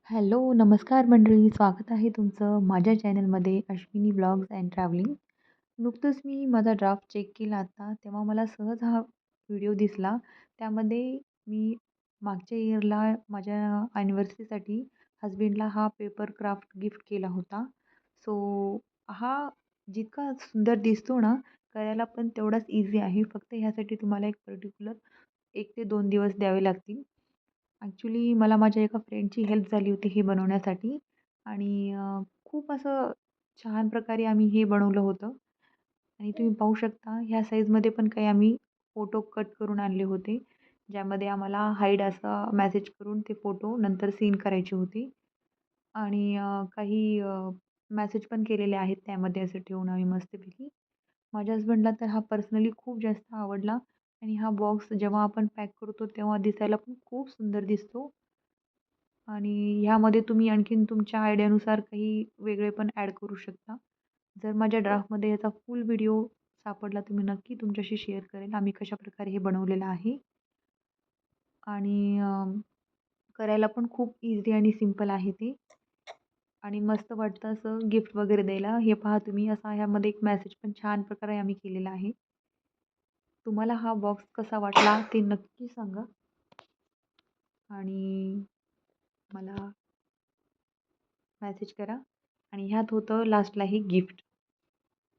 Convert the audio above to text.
Hello, नमस्कार मंडळी. स्वागत आहे तुमचं माझ्या चॅनलमध्ये अश्विनी ब्लॉग्स अँड ट्रॅव्हलिंग. नुकतंच मी माझा ड्राफ्ट चेक केला आता, तेव्हा मला सहज हा व्हिडिओ दिसला. त्यामध्ये मी मागच्या इयरला माझ्या ॲनिव्हर्सरीसाठी हसबँडला हा पेपर क्राफ्ट गिफ्ट केला होता. सो हा जितका सुंदर दिसतो ना, करायला पण तेवढाच ईझी आहे. फक्त ह्यासाठी तुम्हाला एक पर्टिक्युलर 1 ते 2 दिवस द्यावे लागतील. ॲक्च्युली मला माझ्या एका फ्रेंडची हेल्प झाली होती हे बनवण्यासाठी आणि खूप असं छान प्रकारे आम्ही हे बनवलं होतं आणि तुम्ही पाहू शकता ह्या साईजमध्ये पण काही आम्ही फोटो कट करून आणले होते, ज्यामध्ये आम्हाला हाईड असा मेसेज करून ते फोटो नंतर सीन करायचे होते आणि काही मेसेज पण केलेले आहेत त्यामध्ये असं ठेवून आम्ही मस्तपैकी. माझ्या हसबंडला तर हा पर्सनली खूप जास्त आवडला आणि हा बॉक्स जेव्हा आपण पॅक करतो तेव्हा दिसायला पण खूप सुंदर दिसतो आणि ह्यामध्ये तुम्ही आणखीन तुमच्या आयडियानुसार काही वेगळे पण ॲड करू शकता. जर माझ्या ड्राफ्टमध्ये याचा फुल व्हिडिओ सापडला तर मी नक्की तुमच्याशी शेअर करेन आम्ही कशाप्रकारे हे बनवलेलं आहे आणि करायला पण खूप इझी आणि सिंपल आहे ते आणि मस्त वाटतं असं गिफ्ट वगैरे द्यायला. हे पहा तुम्ही असा ह्यामध्ये एक मेसेज पण छान प्रकारे आम्ही केलेला आहे. तुम्हाला हा बॉक्स कसा वाटला ते नक्की सांगा आणि मला मेसेज करा आणि ह्यात होतं लास्टला हे गिफ्ट.